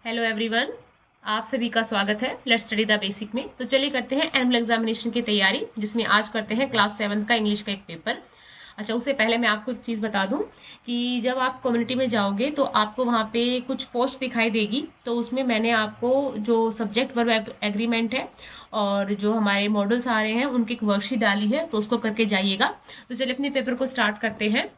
Hello everyone, आप सभी का स्वागत है लेट्स स्टडी द बेसिक में। तो चलिए करते हैं एनुअल एग्जामिनेशन की तैयारी, जिसमें आज करते हैं क्लास 7 का इंग्लिश का एक पेपर। अच्छा, उससे पहले मैं आपको एक चीज़ बता दूं कि जब आप कम्युनिटी में जाओगे तो आपको वहाँ पे कुछ पोस्ट दिखाई देगी। तो उसमें मैंने आपको जो सब्जेक्ट वर्ब एग्रीमेंट है और जो हमारे मॉडल्स आ रहे हैं उनकी एक वर्कशीट डाली है, तो उसको करके जाइएगा। तो चलिए अपने पेपर को स्टार्ट करते हैं।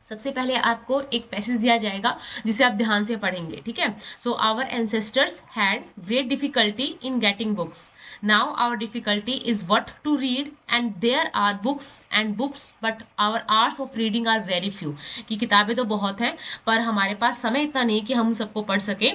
सबसे पहले आपको एक पैसेज दिया जाएगा जिसे आप ध्यान से पढ़ेंगे, ठीक है। So our ancestors had great difficulty in getting books, now our difficulty is what to read and there are books but our hours of reading are very few. कि किताबें तो बहुत हैं पर हमारे पास समय इतना नहीं कि हम सबको पढ़ सके।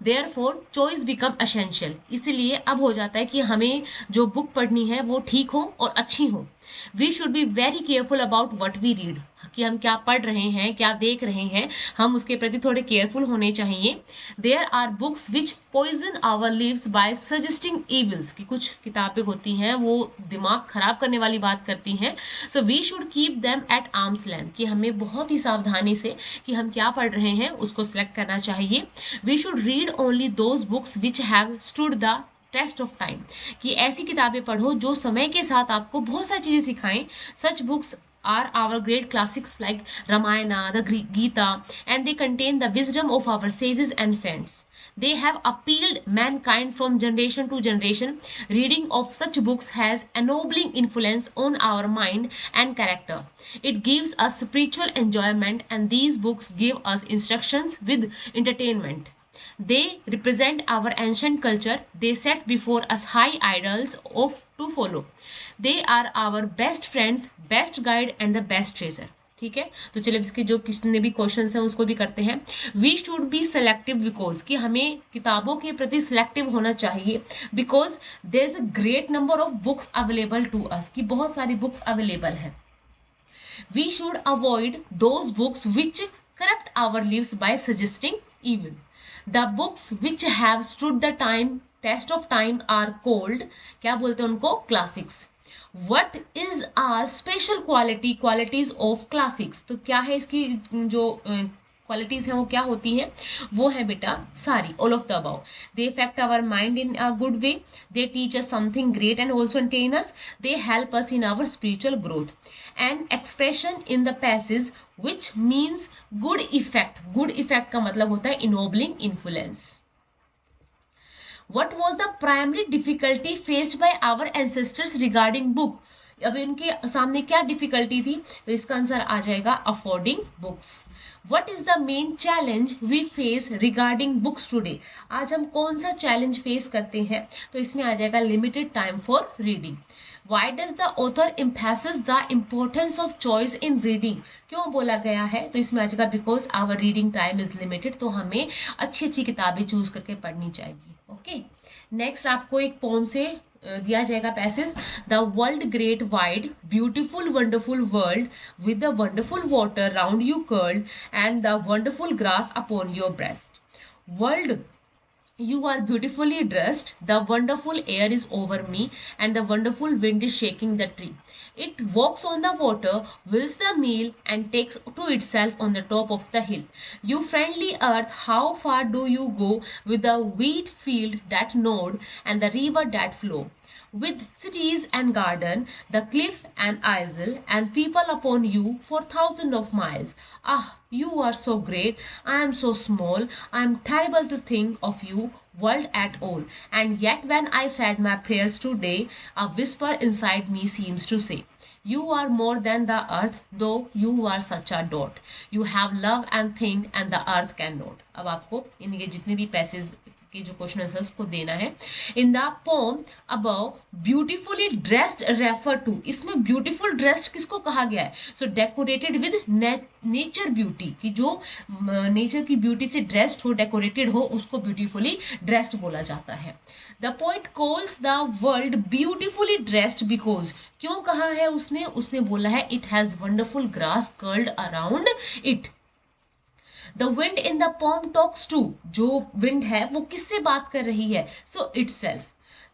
Therefore choice become essential, इसलिए अब हो जाता है कि हमें जो बुक पढ़नी है वो ठीक हो और अच्छी हो। We should be very careful about what we read, कि हम क्या पढ़ रहे हैं, क्या देख रहे हैं, हम उसके प्रति थोड़े केयरफुल होने चाहिए। There are books which poison our lives by suggesting evils, कि कुछ किताबें होती हैं वो दिमाग खराब करने वाली बात करती हैं। So we should keep them at arm's length, कि हमें बहुत ही सावधानी से कि हम क्या पढ़ रहे हैं उसको सिलेक्ट करना चाहिए। We should read only those books which have stood the test of time, कि ऐसी किताबें पढ़ो जो समय के साथ आपको बहुत सारी चीजें सिखाएं। Such books are our great classics like Ramayana, the Gita, and they contain the wisdom of our sages and saints. They have appealed mankind from generation to generation. Reading of such books has ennobling influence on our mind and character. It gives us spiritual enjoyment, and these books give us instructions with entertainment. They represent our ancient culture. They set before us high ideals of to follow. They are our best friends, best guide and the best treasure. ठीक है, तो चलिए इसके जो कितने भी question हैं उसको भी करते हैं। We should be selective because, कि हमें किताबों के प्रति सिलेक्टिव होना चाहिए। Because there is a great number of books available to us, कि बहुत सारी बुक्स अवेलेबल हैं। We should avoid those books which corrupt our lives by suggesting evil. The books which have stood the test of time are called, क्या बोलते हैं उनको, classics. What is our special qualities of classics? तो क्या है इसकी जो qualities हैं वो क्या होती हैं? वो है बेटा सारी, all of the above. They affect our mind in a good way, they teach us something great and also entertain us, they help us in our spiritual growth. And expression in the passage which means good effect. good effect का मतलब होता है enabling influence. What was the primary difficulty faced by our ancestors regarding book? अब इनके सामने क्या difficulty थी? तो इसका आंसर आ जाएगा affording books. What is the main challenge we face regarding books today? आज हम कौन सा चैलेंज फेस करते हैं? तो इसमें आ जाएगा limited time for reading. Why does the author emphasize the importance of choice in reading? क्यों बोला गया है? तो इसमें आ जाएगा because our reading time is limited, तो हमें अच्छी अच्छी किताबें चूज करके पढ़नी चाहिए। ओके, नेक्स्ट आपको एक पोम से दिया जाएगा passage. The world great wide beautiful wonderful world with the wonderful water round you curled and the wonderful grass upon your breast. World, you are beautifully dressed, the wonderful air is over me, and the wonderful wind is shaking the tree. It walks on the water, wills the meal, and takes to itself on the top of the hill. You friendly earth, how far do you go with the wheat field that nod and the river that flow? With cities and garden, the cliff and isle, and people upon you for thousands of miles. Ah, you are so great, I am so small, I am terrible to think of you, world at all. And yet when I said my prayers today, a whisper inside me seems to say, you are more than the earth, though you are such a dot. You have love and think and the earth cannot. अब आपको इनके जितने भी passage के जो question answer उसको देना है। In the poem above beautifully dressed refer to, इसमें ब्यूटीफुल ड्रेस्ड किसको कहा गया है? So decorated with nature beauty, की जो नेचर की ब्यूटी से ड्रेस्ड हो, डेकोरेटेड हो, उसको ब्यूटीफुली ड्रेस्ड बोला जाता है। The poet calls the world beautifully dressed because, क्यों कहा है उसने? उसने बोला है it has wonderful grass curled around it. The wind in the poem talks to, जो विंड है वो किससे बात कर रही है? So itself.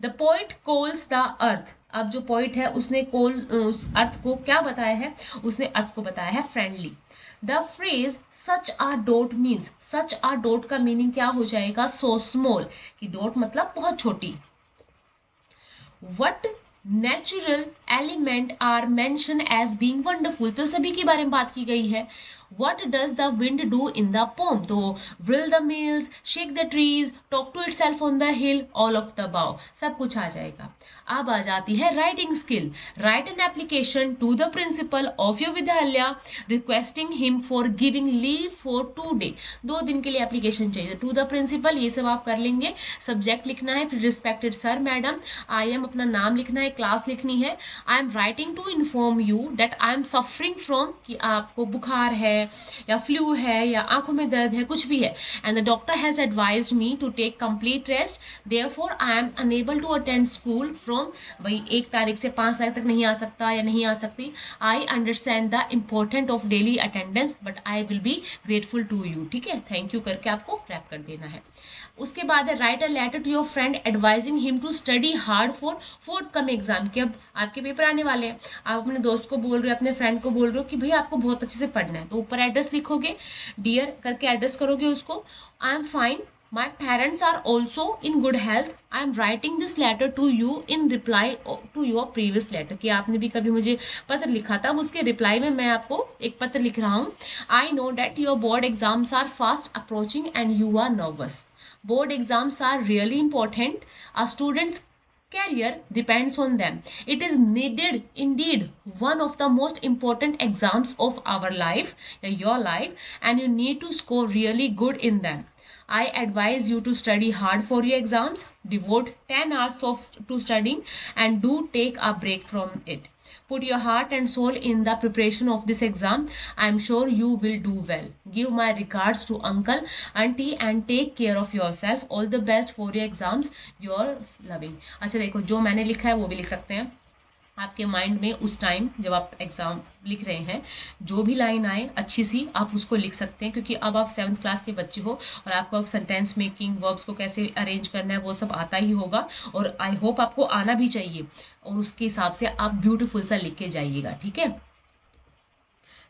The poet calls the earth, अब जो पोइट है उसने उस अर्थ को क्या बताया है? उसने अर्थ को बताया है friendly. The phrase such a dot means, such a dot का मीनिंग क्या हो जाएगा, सो स्मॉल, कि डॉट मतलब बहुत छोटी। What natural element are mentioned as being wonderful, तो सभी के बारे में बात की गई है। What does the wind do in the poem, तो will the mills, shake the trees, talk to itself on the hill, all of the above, सब कुछ आ जाएगा। अब आ जाती है writing skill. Write an application to the principal of your विद्यालय requesting him for giving leave for 2 days, 2 दिन के लिए एप्लीकेशन चाहिए। टू द प्रिंसिपल ये सब आप कर लेंगे। सब्जेक्ट लिखना है, फिर respected sir madam, I am अपना नाम लिखना है, क्लास लिखनी है। I am writing to inform you that I am suffering from, कि आपको बुखार है या फ्लू है या आंखों में दर्द है, कुछ भी है। And the doctor has advised me to take complete rest, therefore I am unable to attend school from, भाई 1 तारीख से 5 तारीख तक नहीं आ सकता या नहीं आ सकती। I understand the important of daily attendance but I will be grateful to you. ठीक है, थैंक यू करके आपको रैप कर देना है। उसके बाद है write a letter to your friend advising him to study hard for forthcoming exam, कि अब आपके पेपर आने वाले हैं, आप अपने दोस्त को बोल रहे हो, अपने फ्रेंड को बोल रहे हो कि भाई आपको बहुत अच्छे से पढ़ना है। तो ऊपर एड्रेस लिखोगे, डियर करके एड्रेस करोगे उसको। I am fine, my parents are also in good health, I am writing this letter to you in reply to your previous letter, कि आपने भी कभी मुझे पत्र लिखा था, उसके रिप्लाई में मैं आपको एक पत्र लिख रहा हूँ। I know that your board exams are fast approaching and you are nervous. Board exams are really important. A student's career depends on them. It is needed indeed one of the most important exams of our life, your life, and you need to score really good in them. I advise you to study hard for your exams. Devote 10 hours to studying and do take a break from it. Put your heart and soul in the preparation of this exam. I am sure you will do well. Give my regards to uncle, auntie and take care of yourself. All the best for your exams. Yours loving. अच्छा देखो, जो मैंने लिखा है वो भी लिख सकते हैं। आपके माइंड में उस टाइम जब आप एग्जाम लिख रहे हैं, जो भी लाइन आए अच्छी सी आप उसको लिख सकते हैं, क्योंकि अब आप 7th क्लास के बच्चे हो और आपको अब सेंटेंस मेकिंग, वर्ब्स को कैसे अरेंज करना है वो सब आता ही होगा, और आई होप आपको आना भी चाहिए, और उसके हिसाब से आप ब्यूटीफुल सा लिख के जाइएगा। ठीक है,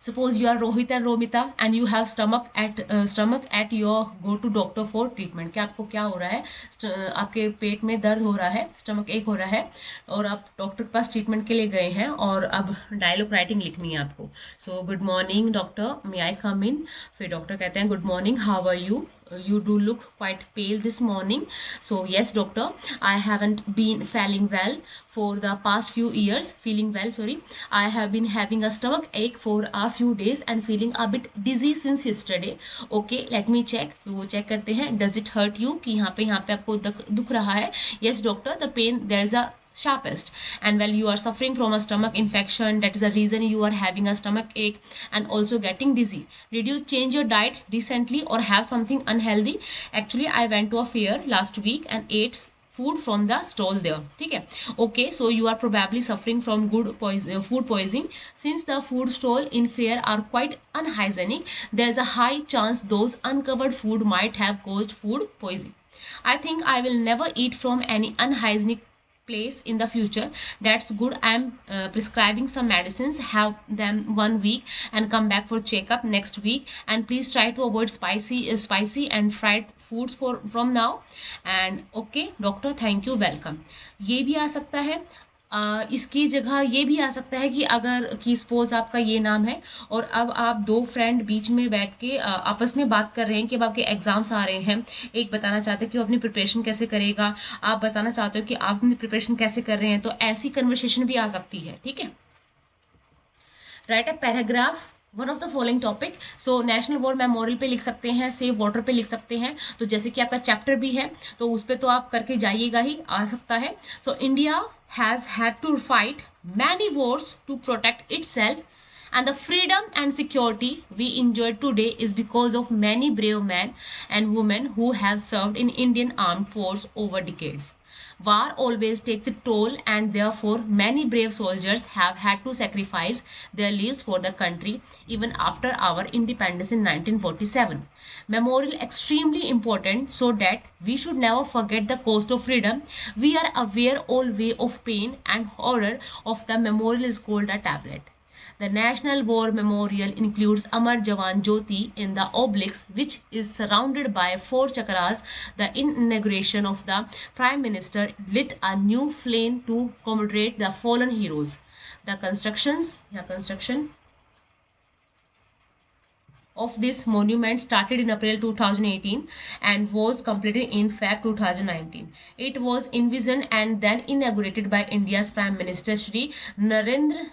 Suppose you are Rohit and Romita and you have stomach at your go to doctor for treatment. क्या आपको क्या हो रहा है, आपके पेट में दर्द हो रहा है, स्टमक एक हो रहा है, और आप डॉक्टर के पास ट्रीटमेंट के लिए गए हैं, और अब डायलॉग राइटिंग लिखनी है आपको। So good morning doctor, may I come in. फिर डॉक्टर कहते हैं good morning, how are you, you do look quite pale this morning. So yes doctor, I haven't been feeling well for the past few years, I have been having a stomach ache for a few days and feeling a bit dizzy since yesterday. Okay, let me check. वो check करते हैं, does it hurt you, कि यहाँ पे आपको दुख रहा है। Yes doctor, the pain there is a sharpest, and well you are suffering from a stomach infection, that is the reason you are having a stomach ache and also getting dizzy. Did you change your diet recently or have something unhealthy? Actually I went to a fair last week and ate food from the stall there. ठीक है, okay, so you are probably suffering from food poisoning. Since the food stall in fair are quite unhygienic, there is a high chance those uncovered food might have caused food poisoning. I think I will never eat from any unhygienic place in the future. That's good. I am prescribing some medicines, have them 1 week and come back for checkup next week, and please try to avoid spicy and fried foods from now. And okay doctor, thank you, welcome. ये भी आ सकता है, इसकी जगह ये भी आ सकता है कि अगर कि सपोज आपका ये नाम है और अब आप 2 फ्रेंड बीच में बैठ के आपस में बात कर रहे हैं कि अब आपके एग्जाम्स आ रहे हैं, एक बताना चाहते हैं कि वो अपनी प्रिपरेशन कैसे करेगा, आप बताना चाहते हो कि आप अपनी प्रिपरेशन कैसे कर रहे हैं, तो ऐसी कन्वर्सेशन भी आ सकती है। ठीक है, write a paragraph one of the following topic. So national war memorial पे लिख सकते हैं, सेव वाटर पे लिख सकते हैं, तो जैसे कि आपका चैप्टर भी है तो उस पर तो आप करके जाइएगा ही, आ सकता है। So India has had to fight many wars to protect itself, and the freedom and security we enjoy today is because of many brave men and women who have served in Indian armed force over decades. War always takes a toll, and therefore many brave soldiers have had to sacrifice their lives for the country even after our independence in 1947. Memorial extremely important so that we should never forget the cost of freedom. We are aware always of pain and horror of the memorial is called a tablet. The National War Memorial includes Amar Jawan Jyoti in the obelisks, which is surrounded by 4 chakras. The inauguration of the Prime Minister lit a new flame to commemorate the fallen heroes. The construction of this monument started in April 2018 and was completed in Feb 2019. It was envisioned and then inaugurated by India's Prime Minister Shri Narendra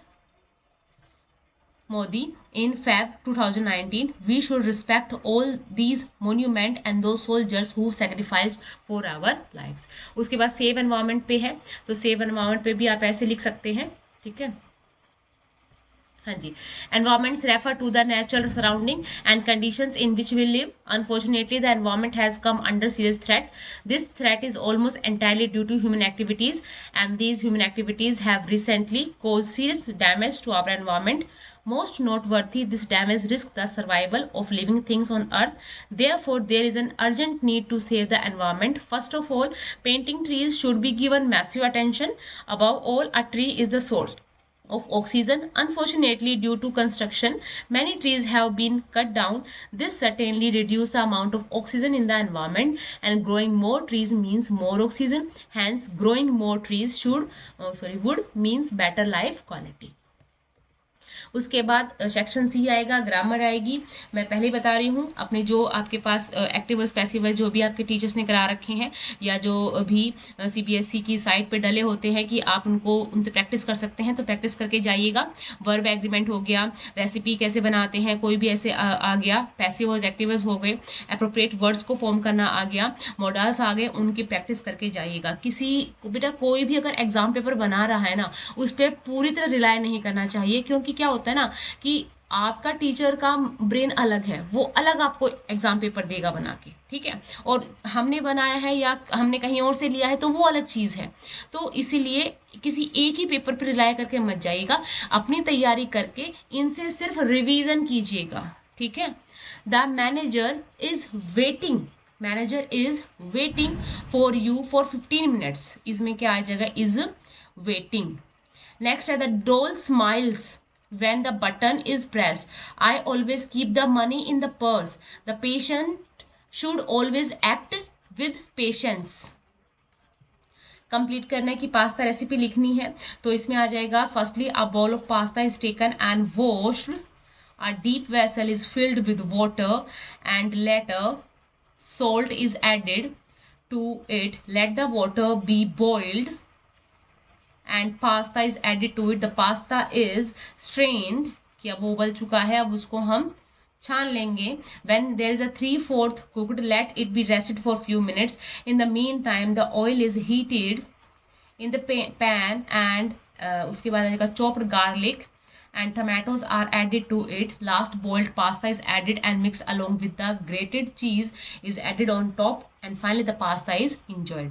Modi in Feb 2019. We should respect all these monuments and those soldiers who sacrificed for our lives. उसके बाद save environment पे है, तो save environment पे भी आप ऐसे लिख सकते हैं, ठीक है। हाँ जी, environments refer to the natural surrounding and conditions in which we live. Unfortunately, the environment has come under serious threat. This threat is almost entirely due to human activities, and these human activities have recently caused serious damage to our environment. Most noteworthy, this damage risks the survival of living things on Earth. Therefore, there is an urgent need to save the environment. First of all, planting trees should be given massive attention. Above all, a tree is the source of oxygen. Unfortunately, due to construction, many trees have been cut down. This certainly reduces the amount of oxygen in the environment, and growing more trees means more oxygen. Hence, growing more trees would means better life quality. उसके बाद section C आएगा, grammar आएगी। मैं पहले ही बता रही हूँ, अपने जो आपके पास एक्टिव पैसिव जो भी आपके टीचर्स ने करा रखे हैं या जो भी सीबीएसई की साइट पे डले होते हैं कि आप उनसे प्रैक्टिस कर सकते हैं, तो प्रैक्टिस करके जाइएगा। वर्ब एग्रीमेंट हो गया, रेसिपी कैसे बनाते हैं, कोई भी ऐसे आ गया, पैसिव एक्टिवर्स हो गए, एप्रोप्रिएट वर्ड्स को फॉर्म करना आ गया, मॉडल्स आ गए, उनकी प्रैक्टिस करके जाइएगा। बेटा कोई भी अगर एग्जाम पेपर बना रहा है ना, उस पर पूरी तरह रिलाय नहीं करना चाहिए, क्योंकि क्या होता है ना कि आपका टीचर का ब्रेन अलग है, वो अलग आपको एग्जाम पेपर देगा बना के, ठीक है, और हमने बनाया है या हमने कहीं और से लिया है तो वो अलग चीज है। तो इसीलिए किसी एक ही पेपर पर रिलाय करके मत जाइएगा, अपनी तैयारी करके इनसे सिर्फ रिवीजन कीजिएगा, ठीक है। The manager is waiting for you for 15 minutes, इसमें क्या आ जाएगा, इज वेटिंग। नेक्स्ट है the doll smiles when the button is pressed. I always keep the money in the purse. The patient should always act with patience. Complete करना है कि pasta recipe लिखनी है, तो इसमें आ जाएगा firstly a bowl of pasta is taken and washed. A deep vessel is filled with water and later salt is added to it. Let the water be boiled and pasta is added to it. The pasta is strained, कि अब वो उबल चुका है, अब उसको हम छान लेंगे। When there is a 3/4 cooked, let it be rested for few minutes. In the meantime, the oil is heated in the pan and उसके बाद आएगा chopped garlic and tomatoes are added to it. Last, boiled pasta is added and mixed along with the grated cheese is added on top and finally the pasta is enjoyed.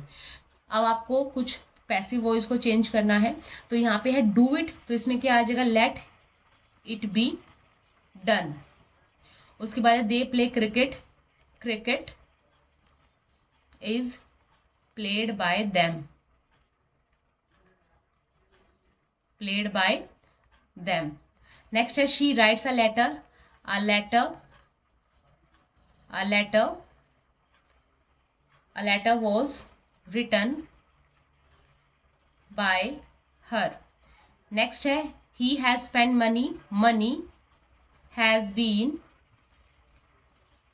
अब आपको कुछ passive voice को change करना है, तो यहाँ पे है डू इट, तो इसमें क्या आ जाएगा, लेट इट बी डन। उसके बाद they play cricket, cricket is played by them, played by them. Next है she writes a letter, a letter was written by her. Next है he has spent money, money has been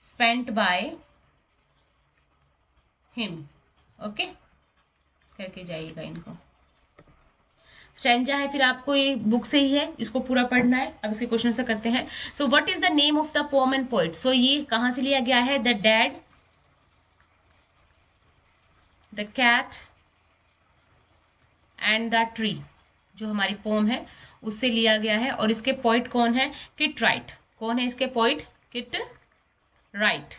spent by him. Okay, करके जाइएगा इनको। Stanza है, फिर आपको ये book से ही है, इसको पूरा पढ़ना है। अब इसके क्वेश्चन से करते हैं। So what is the name of the poem and poet? So ये कहां से लिया गया है, the dad, the cat and the tree, जो हमारी पोम है उससे लिया गया है। और इसके पोइट कौन है, किट राइट। कौन है इसके पोइट, किट राइट।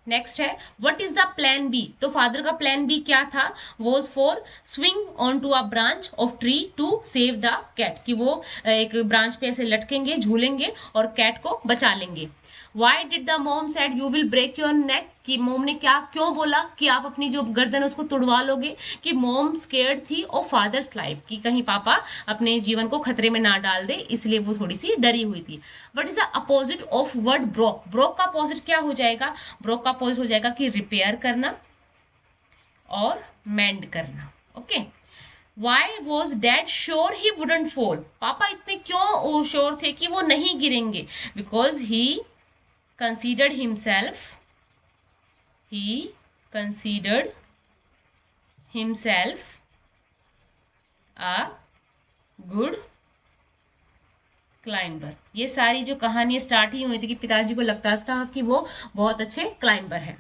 नेक्स्ट है what is the plan B? तो फादर का प्लान बी क्या था, was for swing on to a branch of tree to save the cat, कि वो एक ब्रांच पे ऐसे लटकेंगे, झूलेंगे और कैट को बचा लेंगे। Why did the mom said you will break your neck? कि मोम ने क्या क्यों बोला कि आप अपनी जो गर्दन उसको तुड़वा लोगे? कि मोम स्केर्ड थी और फादर्स लाइफ, कि कहीं पापा अपने जीवन को खतरे में ना डाल दे, इसलिए वो थोड़ी सी डरी हुई थी. What is the opposite of word broke? Broke का अपोजिट क्या हो जाएगा? ब्रोक का अपोजिट हो जाएगा कि रिपेयर करना और मेंड करना. Okay. Why was dad sure he wouldn't fall? पापा इतने क्यों श्योर थे कि वो नहीं गिरेंगे? Because he considered himself a good climber. ये सारी जो कहानी स्टार्ट ही हुई थी कि पिताजी को लगता था कि वो बहुत अच्छे क्लाइंबर हैं.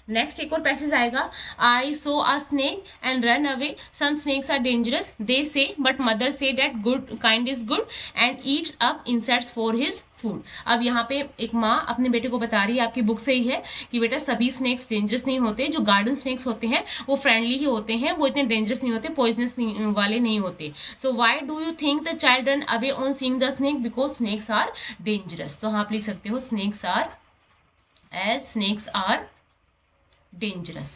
नेक्स्ट एक और पैसेज आएगा. I saw a snake and run away. Some snakes are dangerous they say, but mother say that good kind is good and eats up insects for his food. अब यहाँ पे एक माँ अपने बेटे को बता रही है, आपकी बुक से ही है, कि बेटा सभी स्नेक्स डेंजरस नहीं होते. जो गार्डन स्नेक्स होते हैं वो फ्रेंडली ही होते हैं, वो इतने डेंजरस नहीं होते, पॉइजनस वाले नहीं होते. So why do you think the child run away on seeing the snake? Because snakes are dangerous. तो आप लिख सकते हो snakes are dangerous.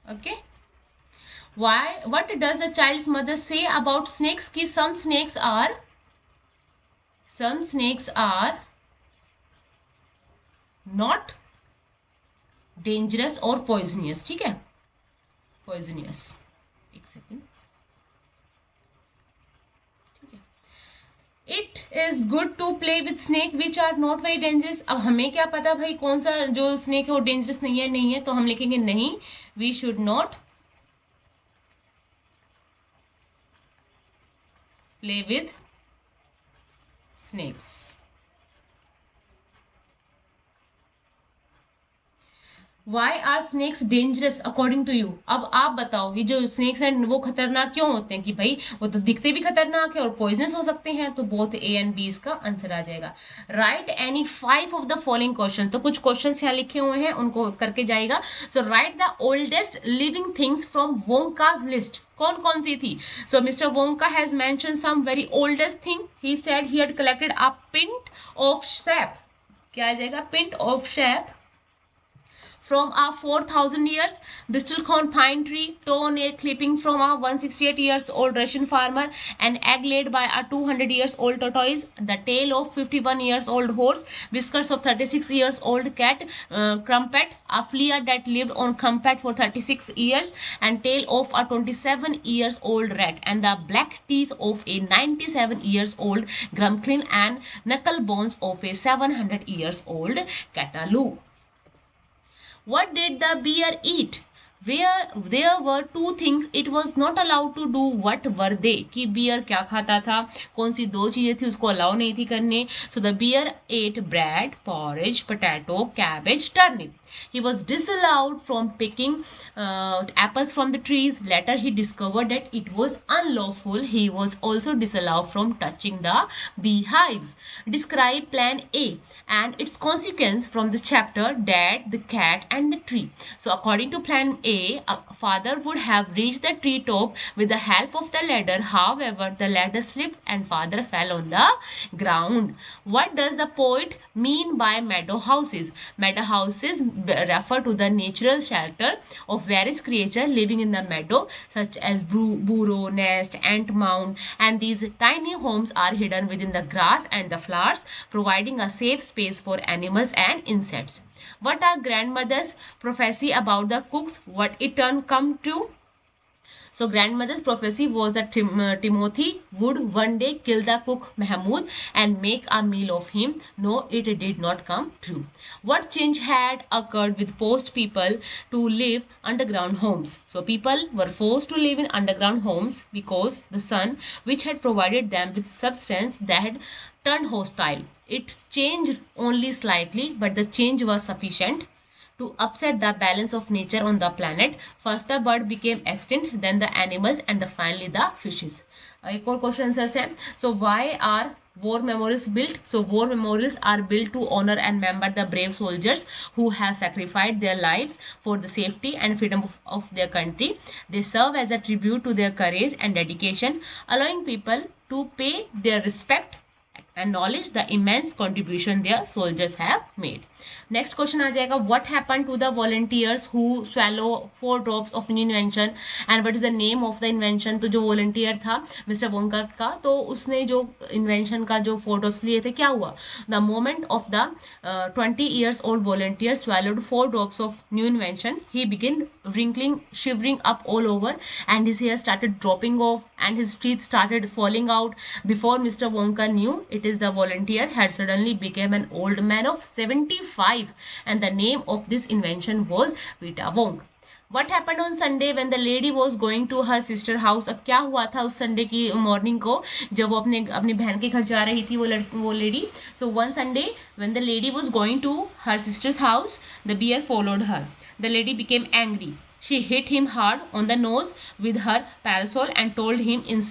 Okay. What does the child's mother say about snakes? कि some snakes are not dangerous or poisonous. ठीक है, poisonous. एक second. It is good to play with snake which are not very dangerous. अब हमें क्या पता भाई कौन सा जो स्नेक है वो डेंजरस नहीं है, तो हम लिखेंगे नहीं, we should not play with snakes. Why are snakes dangerous according to you? अब आप बताओ, ये जो स्नेक्स हैं वो खतरनाक क्यों होते हैं? कि भाई वो तो दिखते भी खतरनाक है और पॉइजनस हो सकते हैं. तो बोथ ए एंड बी इसका आंसर आ जाएगा. Right any 5 of the following question. तो कुछ क्वेश्चंस यहाँ लिखे हुए हैं, उनको करके जाएगा. So write the oldest living things from Wonka's list. कौन कौन सी थी? So mister Wonka has mention some very oldest thing. He said he had collected a pint of sap. क्या आ जाएगा? Pint of sap from a 4,000 years bristlecone pine tree, toenail clipping from a 168 years old Russian farmer, an egg laid by a 200 years old tortoise, the tail of 51 years old horse, whiskers of 36 years old cat, crumpet, a flea that lived on crumpet for 36 years, and tail of a 27 years old rat, and the black teeth of a 97 years old grumkin, and knuckle bones of a 700 years old cataloo. What did the bear eat? Where there were 2 things it was not allowed to do. What were they? कि bear क्या खाता था? कौन सी 2 चीजें थी उसको allow नहीं थी करने? So the bear ate bread, porridge, potato, cabbage, turnip. He was disallowed from picking apples from the trees. Later he discovered that it was unlawful. He was also disallowed from touching the beehives. Describe plan A and its consequence from the chapter Dad, the cat and the tree. So according to plan A, father would have reached the tree top with the help of the ladder. However, the ladder slipped and father fell on the ground. What does the poet mean by meadow houses? Meadow houses refer to the natural shelter of various creatures living in the meadow, such as burrow, nest, ant mound, and these tiny homes are hidden within the grass and the flowers, providing a safe space for animals and insects. What are grandmother's prophecy about the cooks? What it turn come to? So grandmother's prophecy was that Timothy would one day kill the cook Mahmud and make a meal of him. No, it did not come true. What change had occurred with forced people to live underground homes? So people were forced to live in underground homes because the sun, which had provided them with substance, that had turned hostile. It changed only slightly, but the change was sufficient to upset the balance of nature on the planet. First the bird became extinct, then the animals, and finally the fishes. एक और question answers हैं. So why are war memorials built? So war memorials are built to honor and remember the brave soldiers who have sacrificed their lives for the safety and freedom of their country. They serve as a tribute to their courage and dedication, allowing people to pay their respect acknowledge the immense contribution their soldiers have made. Next question आ जाएगा, what happened to the volunteers who swallow 4 drops of new invention and what is the name of the invention? तो जो volunteer था mister Wonka का, तो उसने जो invention का जो 4 drops लिए थे, क्या हुआ? The moment of the 20 years old volunteer swallowed 4 drops of new invention, he began wrinkling, shivering up all over, and his hair started dropping off and his teeth started falling out. Before Mr. Wonka knew it, the volunteer had suddenly become an old man of 75, and the name of this invention was Vita Wong. What happened on Sunday when the lady was going to her sister house? अब क्या हुआ था उस Sunday की morning को जब वो अपनी बहन के घर जा रही थी वो lady. So one Sunday when the lady was going to her sister's house, the bear followed her. The lady became angry. She hit him hard on the nose with her parasol and told him in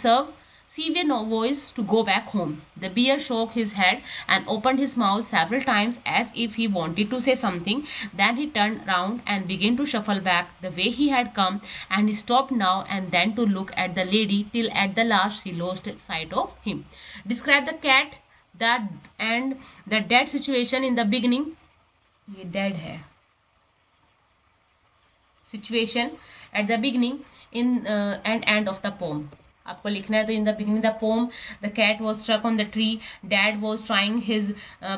severe voice to go back home. The bear shook his head and opened his mouth several times as if he wanted to say something. Then he turned round and began to shuffle back the way he had come, and he stopped now and then to look at the lady till at the last she lost sight of him. Describe the cat and the dead situation in the beginning. ये dead है. Situation at the beginning in and end of the poem. आपको लिखना है. तो in the beginning the poem, the cat was stuck on the tree. Dad was trying his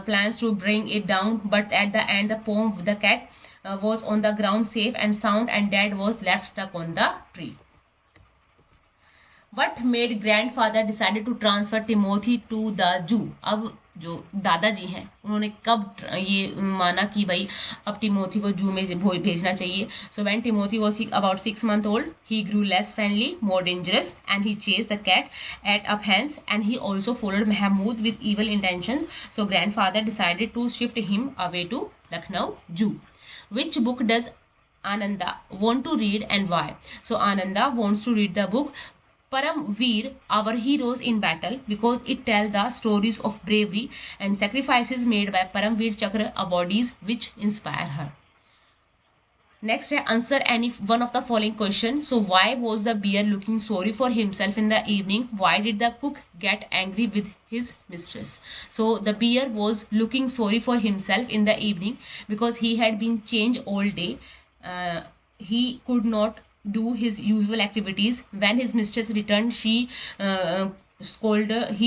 plans to bring it down, but at the end the poem the cat was on the ground safe and sound, and Dad was left stuck on the tree. What made grandfather decided to transfer Timothy to the zoo? अब जो दादाजी हैं उन्होंने कब ये माना कि भाई अब टिमोथी को जू में भेजना चाहिए. So when Timothy was about 6 months old, he grew less friendly, more dangerous, and he chased the cat, ate up hens, and he also followed Mahmood with evil intentions. So grandfather decided to shift him away to Lucknow Zoo. Which book does Ananda want to read and why? So Ananda wants to read the book Paramveer, Our Heroes in Battle, because it tells the stories of bravery and sacrifices made by Paramveer Chakra awardees which inspire her. Next, answer any one of the following questions. So, why was the bear looking sorry for himself in the evening? Why did the cook get angry with his mistress? So, the bear was looking sorry for himself in the evening because he had been changed all day. He could not do his usual activities. When his mistress returned, she scolded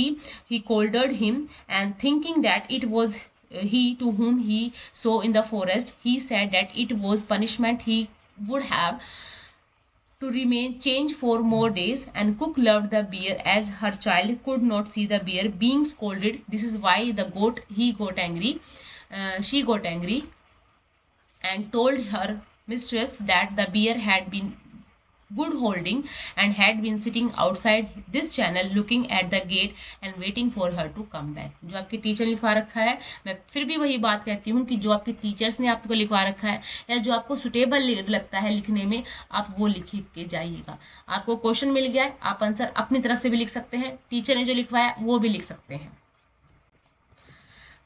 him, and thinking that it was he to whom he saw in the forest, he said that it was punishment he would have to remain changed for more days. And cook loved the bear as her child could not see the bear being scolded. This is why she got angry and told her mistress that the bear had been good holding and had been sitting outside this channel looking at the gate and waiting for her to come back. जो आपके teacher लिखवा रखा है, मैं फिर भी वही बात कहती हूँ कि जो आपके टीचर्स ने आपको लिखवा रखा है या जो आपको सुटेबल लगता है लिखने में, आप वो लिख के जाइएगा. आपको क्वेश्चन मिल गया है, आप आंसर अपनी तरफ से भी लिख सकते हैं, टीचर ने जो लिखवाया वो भी लिख सकते हैं.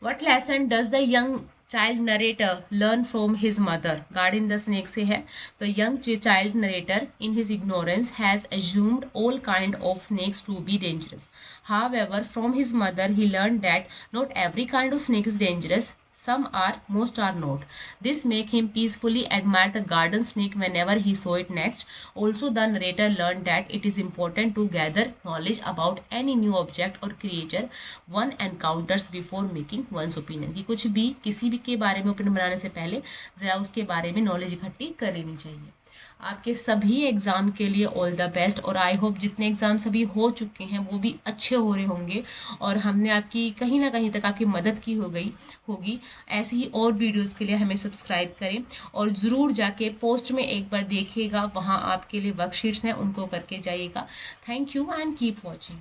What lesson does the young child narrator learn from his mother? Guardian the snake से है. The young child narrator in his ignorance has assumed all kind of snakes to be dangerous. However, from his mother he learned that not every kind of snake is dangerous. Some are, most are not. This make him peacefully admire the garden snake whenever he saw it next. Also, the narrator learned that it is important to gather knowledge about any new object or creature one encounters before making one's opinion. कि कुछ भी किसी भी के बारे में opinion बनाने से पहले जरा उसके बारे में नॉलेज इकट्ठी कर लेनी चाहिए. आपके सभी एग्ज़ाम के लिए ऑल द बेस्ट, और आई होप जितने एग्ज़ाम सभी हो चुके हैं वो भी अच्छे हो रहे होंगे और हमने आपकी कहीं ना कहीं तक आपकी मदद की होगी. ऐसी ही और वीडियोस के लिए हमें सब्सक्राइब करें और ज़रूर जाके पोस्ट में एक बार देखिएगा, वहाँ आपके लिए वर्कशीट्स हैं उनको करके जाइएगा. Thank you and keep watching.